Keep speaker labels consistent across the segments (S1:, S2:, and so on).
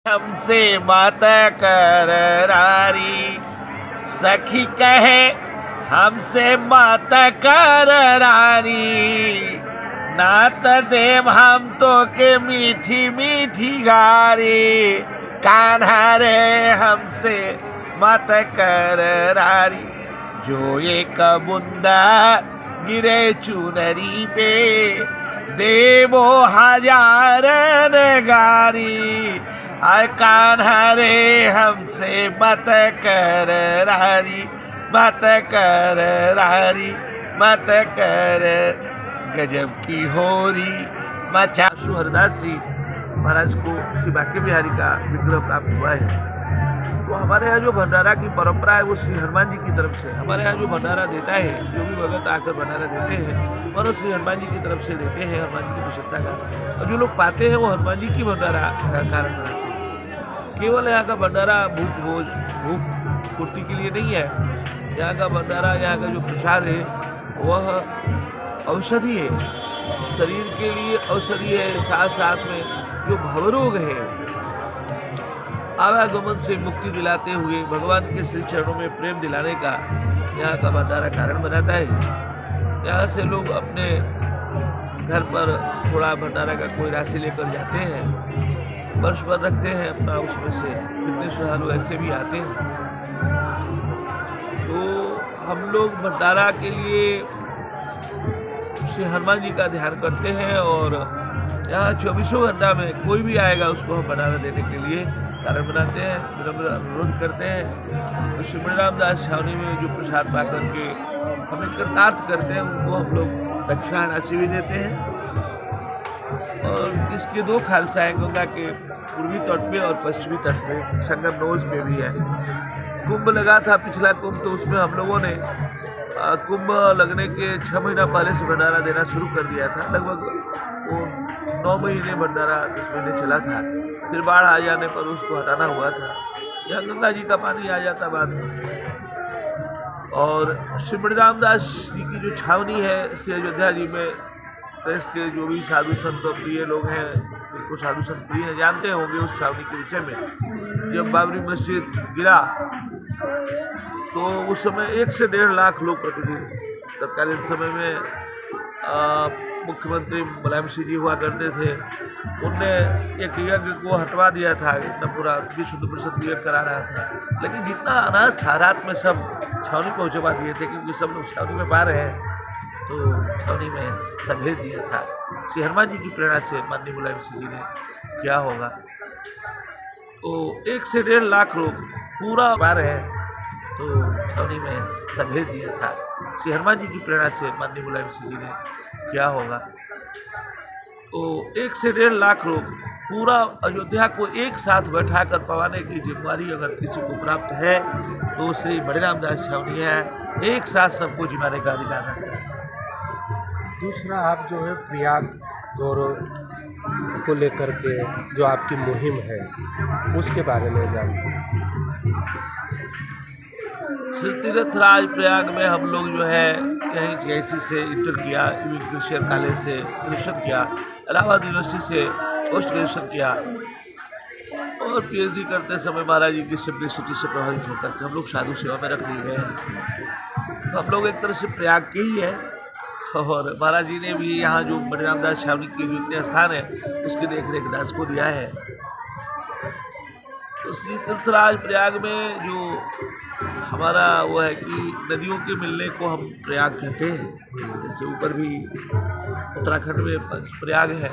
S1: हमसे मत कर रारी, सखी कहे हमसे मत कर रारी, नात देव हम तो के मीठी मीठी गारी, कान्हा रे हमसे मत कर रारी, जो एक बूंदा गिरे चुनरी पे, देवो हजार नगारी, आय कान्हा रे हमसे मत कर रारी, मत कर रारी, मत कर। गजब की होरी मचा। हरदास जी महाराज को श्री बांके बिहारी का विग्रह प्राप्त हुआ है। तो हमारे यहाँ जो भंडारा की परंपरा है वो श्री हनुमान जी की तरफ से, हमारे यहाँ जो भंडारा देता है, जो भी भगत आकर भंडारा देते हैं और श्री हनुमान जी की तरफ से देते हैं, हनुमान जी की प्रसन्नता का। और जो लोग पाते हैं वो हनुमान जी की भंडारा का कारण बनाते हैं। केवल यहाँ का भंडारा भूख पूर्ति के लिए नहीं है। यहाँ का भंडारा, यहाँ का जो प्रसाद है वह औषधि है, शरीर के लिए औषधि है। साथ साथ में जो भवरोग है, आवागमन से मुक्ति दिलाते हुए भगवान के श्री चरणों में प्रेम दिलाने का यहाँ का भंडारा कारण बनाता है। यहाँ से लोग अपने घर पर थोड़ा भंडारा का कोई राशि लेकर जाते हैं, वर्ष भर रखते हैं अपना, उसमें से कितने श्रद्धालु ऐसे भी आते हैं। तो हम लोग भंडारा के लिए श्री हनुमान जी का ध्यान करते हैं और यहाँ 24 घंटा में कोई भी आएगा उसको हम भंडारा देने के लिए कारण बनाते हैं, विनम्र अनुरोध करते हैं। और श्री रामदास छावनी में जो प्रसाद पा करके हमें कृतार्थ करते हैं उनको हम लोग दक्षिणा राशि भी देते हैं। और इसके दो खालसा हैं, गंगा के पूर्वी तट पे और पश्चिमी तट पे, संगम नोज पे भी है। कुंभ लगा था पिछला कुंभ, तो उसमें हम लोगों ने कुंभ लगने के 6 महीना पहले से भंडारा देना शुरू कर दिया था। लगभग वो 9 महीने भंडारा 10 महीने चला था। फिर बाढ़ आ जाने पर उसको हटाना हुआ था। यहाँ गंगा जी का पानी आ जाता बाद में। और श्री रामदास जी की जो छावनी है श्री अयोध्या जी में, देश के जो भी साधु संत प्रिय लोग हैं, उनको साधु संत प्रिय जानते होंगे उस छावनी के विषय में। जब बाबरी मस्जिद गिरा तो उस समय 1 से 1.5 लाख लोग प्रतिदिन, तत्कालीन समय में मुख्यमंत्री मुलायम सिंह जी हुआ करते थे, उनने एक यज्ञ को हटवा दिया था, इतना पूरा विश्व हिंदू परिषद यज्ञ करा रहा था। लेकिन जितना अनाज था रात में सब छावनी पहुँचवा दिए थे, क्योंकि सब लोग छावनी में पा रहे हैं, तो छावनी में सब भेज दिया था। श्री हनुमान जी की प्रेरणा से माननीय मुलायम सिंह जी ने किया होगा। तो 1 से 1.5 लाख लोग पूरा पा रहे हैं, तो छावनी में सब भेज दिया था। श्री हनुमान जी की प्रेरणा से माननीय मुलायम सिंह जी ने किया होगा। तो 1 से 1.5 लाख लोग पूरा अयोध्या को एक साथ बैठा कर पवाने की जिम्मेवारी अगर किसी को प्राप्त है तो श्री बड़े रामदास छावनी है, एक साथ सबको जिम्माने का अधिकार रखता है।
S2: दूसरा, आप जो है प्रयाग गौरव को लेकर के जो आपकी मुहिम है उसके बारे में जानते हैं।
S1: श्री तीर्थराज प्रयाग में हम लोग जो है कहीं जैसी से इंटर किया, क्रिश्चियन कॉलेज से ग्रेजुएशन किया, इलाहाबाद यूनिवर्सिटी से पोस्ट ग्रेजुएशन किया और पीएचडी करते समय महाराज जी की सिंप्लिसिटी से प्रभावित होकर हम लोग साधु सेवा में रख लिए गए हैं। तो हम लोग एक तरह से प्रयाग के ही है। और महाराज जी ने भी यहाँ जो बड़े रामदास छावनी के जो इतने स्थान है उसकी देख रेख दास को दिया है। तो श्री तीर्थराज प्रयाग में जो हमारा वो है कि नदियों के मिलने को हम प्रयाग कहते हैं। जैसे ऊपर भी उत्तराखंड में 5 प्रयाग है,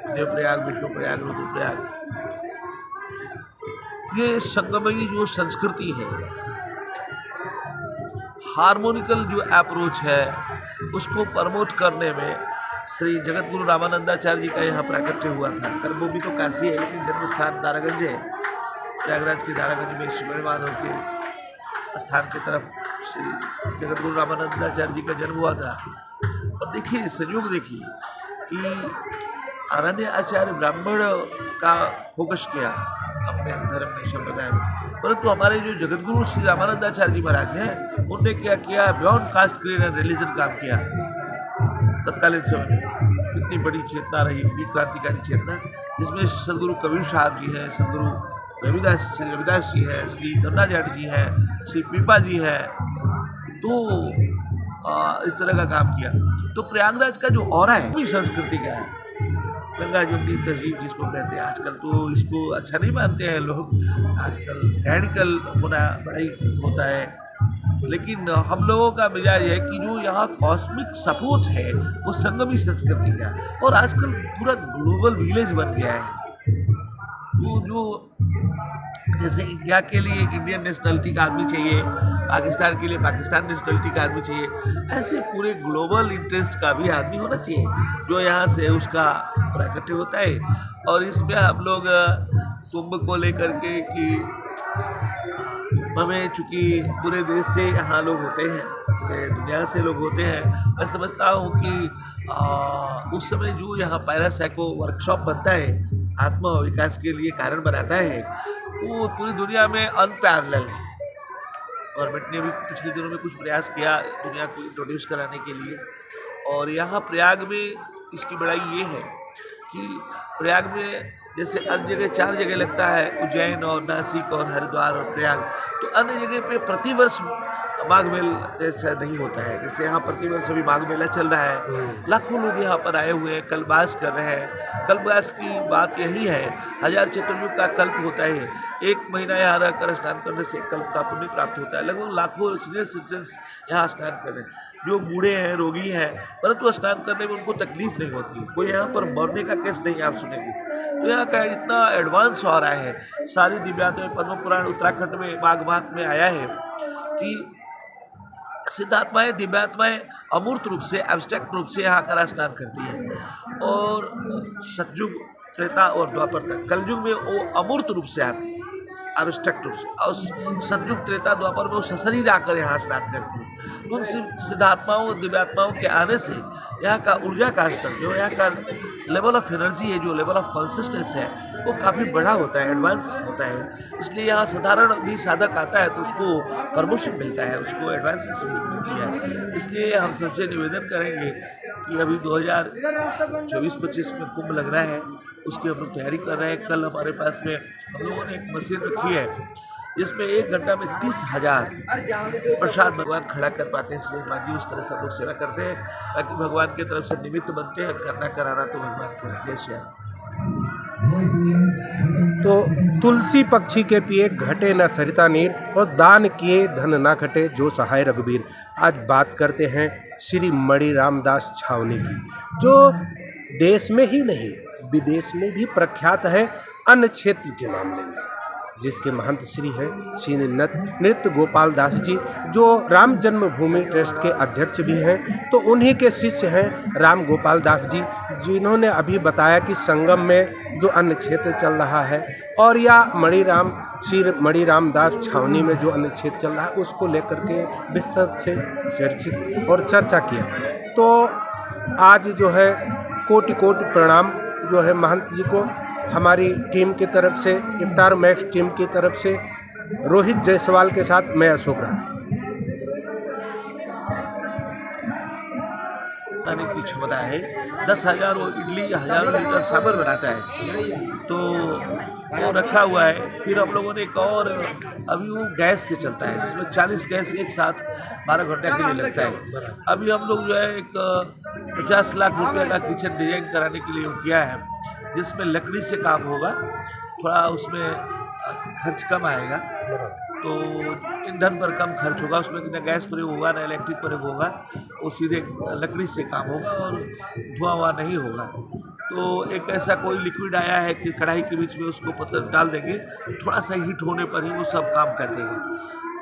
S1: देव प्रयाग, विष्णु प्रयाग, रुद्र प्रयाग। ये संगमयी जो संस्कृति है, हार्मोनिकल जो अप्रोच है, उसको प्रमोट करने में श्री जगत गुरु रामानंदाचार्य जी का यहाँ प्राकट्य हुआ था। कर्मभूमि तो काशी है लेकिन जन्म स्थान दारागंज है। प्रयागराज के दारागंज में श्री माधव के स्थान की तरफ श्री जगत गुरु रामानंदाचार्य जी का जन्म हुआ था। और देखिए संयोग देखिए कि अनन्य आचार्य ब्राह्मण का फोकस किया अपने धर्म में, संप्रदाय में, परंतु हमारे जो जगत गुरु श्री रामानंदाचार्य जी महाराज हैं उनने क्या किया, beyond caste creed and religion काम किया तत्कालीन समय में। कितनी बड़ी चेतना रही होगी, क्रांतिकारी चेतना, जिसमें सदगुरु कबीर साहब जी हैं, सदगुरु श्री रविदास जी हैं, श्री धन्ना जाट जी हैं, श्री पीपा जी हैं। तो इस तरह का काम किया। तो प्रयागराज का जो ऑरा है भी संस्कृति का है। गंगा जमुनी तहजीब जिसको कहते हैं, आजकल तो इसको अच्छा नहीं मानते हैं लोग, आजकल रैडिकल होना बड़ा ही होता है। लेकिन हम लोगों का मिजाज है कि जो यहाँ कॉस्मिक सपूत है वो संगमी संस्कृति का, और आजकल पूरा ग्लोबल विलेज बन गया है। तो जो जैसे इंडिया के लिए इंडियन नेशनलिटी का आदमी चाहिए, पाकिस्तान के लिए पाकिस्तान नेशनलिटी का आदमी चाहिए, ऐसे पूरे ग्लोबल इंटरेस्ट का भी आदमी होना चाहिए जो यहाँ से उसका प्राकट्य होता है। और इसमें हम लोग कुंभ को लेकर के कि हमें चूँकि पूरे देश से यहाँ लोग होते हैं, पूरे दुनिया से लोग होते हैं, मैं समझता हूँ कि उस समय जो यहाँ पैरासाइको वर्कशॉप बनता है, आत्मा विकास के लिए कारण बनाता है, वो पूरी दुनिया में अनपैरेलल है। गवर्नमेंट ने भी पिछले दिनों में कुछ प्रयास किया दुनिया को इंट्रोड्यूस कराने के लिए। और यहाँ प्रयाग में इसकी बड़ाई ये है कि प्रयाग में जैसे अन्य जगह 4 जगह लगता है, उज्जैन और नासिक और हरिद्वार और प्रयाग, तो अन्य जगह पे प्रतिवर्ष माघ मेल ऐसा नहीं होता है। जैसे यहाँ प्रतिवर्ष अभी माघ मेला चल रहा है, लाखों लोग यहाँ पर आए हुए हैं, कल्पवास कर रहे हैं। कल्पवास की बात यही है, 1000 चतुर्युग का कल्प होता है, 1 महीना यहाँ रहकर स्नान करने से कल्प का पुण्य प्राप्त होता है। लगभग लाखों सीनियर सिटीजन्स यहाँ स्नान कर रहे हैं, जो बूढ़े हैं, रोगी हैं, परंतु स्नान करने में उनको तकलीफ नहीं होती। कोई यहाँ पर मरने का केस नहीं आप सुनेंगे। तो यहाँ का इतना एडवांस हो रहा है, सारी दिव्यात्माएं, पद्म पुराण उत्तराखंड में माघ माह में आया है कि सिद्धात्माएं, दिव्यात्माएं अमूर्त रूप से, एब्स्ट्रैक्ट रूप से यहाँ का स्नान करती हैं। और सतयुग, त्रेता और द्वापर तक, कलयुग में वो अमूर्त रूप से आती है, एब्स्ट्रैक्ट रूप से, और सतयुग, त्रेता, द्वापर में वो सशरीर आकर यहाँ स्नान करती है। उन सिद्धात्माओं, दिव्यात्माओं के आने से यहाँ का ऊर्जा का स्तर, जो यहाँ का लेवल ऑफ एनर्जी है, जो लेवल ऑफ कॉन्सिस्टेंस है, वो काफ़ी बड़ा होता है, एडवांस होता है। इसलिए यहाँ साधारण भी साधक आता है तो उसको प्रमोशन मिलता है, उसको एडवांस मिलती है। इसलिए हम सबसे निवेदन करेंगे कि अभी 2024-25 में कुंभ लग रहा है, उसकी हम लोग तैयारी कर रहे हैं। कल हमारे पास में हम लोगों ने एक मशीन रखी है जिसमें 1 घंटा में 30,000 प्रसाद भगवान खड़ा कर पाते हैं। इसलिए हनुमान जी उस तरह से हम लोग सेवा करते हैं ताकि भगवान की तरफ से निमित्त बनते हैं, करना कराना तो भगवान को है। जय श्री राम।
S2: तो तुलसी पक्षी के पिए घटे न सरिता नीर, और दान किए धन ना घटे जो सहाय रघुबीर। आज बात करते हैं श्री मणि रामदास छावनी की, जो देश में ही नहीं विदेश में भी प्रख्यात है अन्य क्षेत्र के मामले में, जिसके महंत श्री हैं श्री नृत्य गोपाल दास जी, जो राम जन्मभूमि ट्रस्ट के अध्यक्ष भी हैं। तो उन्हीं के शिष्य हैं राम गोपाल दास जी, जिन्होंने अभी बताया कि संगम में जो अन्य क्षेत्र चल रहा है और या श्री मणि रामदास छावनी में जो अन्य क्षेत्र चल रहा है, उसको लेकर के विस्तृत से चर्चित और चर्चा किया। तो आज जो है कोटि कोटि प्रणाम जो है महंत जी को, हमारी टीम की तरफ से, इफ्तार मैक्स टीम की तरफ से, रोहित जायसवाल के साथ मैं अशोक रानी।
S1: बनाने की क्षमता है, 10,000 वो इडली, हज़ारों लीटर सांभर बनाता है, तो वो रखा हुआ है। फिर हम लोगों ने एक और, अभी वो गैस से चलता है जिसमें 40 गैस एक साथ 12 घंटे के लिए लगता है। अभी हम लोग जो है एक 50 लाख रुपये का किचन डिजाइन कराने के लिए किया है, जिसमें लकड़ी से काम होगा, थोड़ा उसमें खर्च कम आएगा, तो ईंधन पर कम खर्च होगा, उसमें न गैस प्रयोग होगा न इलेक्ट्रिक प्रयोग होगा, वो सीधे लकड़ी से काम होगा और धुआं वुआं नहीं होगा। तो एक ऐसा कोई लिक्विड आया है कि कढ़ाई के बीच में उसको पत्थर डाल देंगे, थोड़ा सा हीट होने पर ही वो सब काम कर देगा।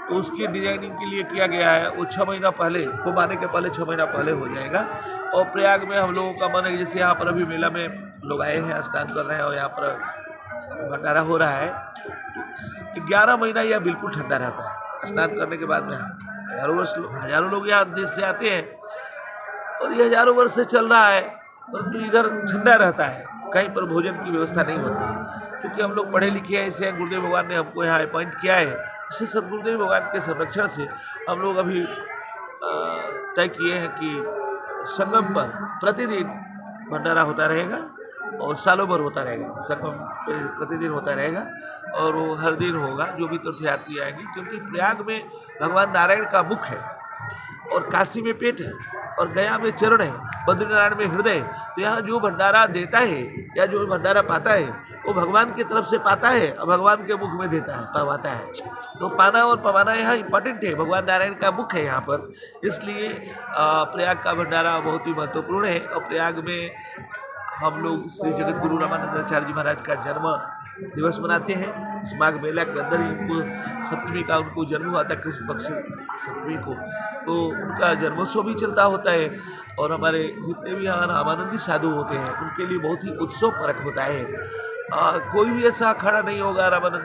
S1: तो उसकी डिजाइनिंग के लिए किया गया है, वो 6 महीना पहले, कुंभ आने के पहले 6 महीना पहले हो जाएगा। और प्रयाग में हम लोगों का मन है, जैसे यहाँ पर अभी मेला में लोग आए हैं, स्नान कर रहे हैं और यहाँ पर भंडारा हो रहा है, तो 11 महीना यह बिल्कुल ठंडा रहता है। स्नान करने के बाद में हजारों लोग यहाँ देश से आते हैं और ये हजारों वर्ष से चल रहा है, परंतु इधर ठंडा रहता है, कहीं पर भोजन की व्यवस्था नहीं होती। क्योंकि हम लोग पढ़े लिखे हैं, इसे गुरुदेव भगवान ने हमको यहाँ अपॉइंट किया है, जिससे सदगुरुदेव भगवान के संरक्षण से हम लोग अभी तय किए हैं कि संगम पर प्रतिदिन भंडारा होता रहेगा और सालों भर होता रहेगा, संगम पे प्रतिदिन होता रहेगा और वो हर दिन होगा जो भी तीर्थयात्री आएंगे, क्योंकि प्रयाग में भगवान नारायण का मुख है और काशी में पेट है और गया में चरण है, बद्रीनारायण में हृदय। तो यहाँ जो भंडारा देता है या जो भंडारा पाता है वो भगवान की तरफ से पाता है और भगवान के मुख में देता है, पवाता है। तो पाना और पवाना यहाँ इंपॉर्टेंट है, भगवान नारायण का मुख है यहाँ पर, इसलिए प्रयाग का भंडारा बहुत ही महत्वपूर्ण है। और प्रयाग में हम लोग श्री जगत गुरु रामानंदाचार्य जी महाराज का जन्म दिवस मनाते हैं। इस माघ मेला के अंदर ही उनको सप्तमी का उनको जन्म हुआ था, कृष्ण पक्ष सप्तमी को, तो उनका जन्मोत्सव भी चलता होता है। और हमारे जितने भी यहाँ रामानंदी साधु होते हैं उनके लिए बहुत ही उत्सव परक होता है। कोई भी ऐसा अखाड़ा नहीं होगा रामानंदी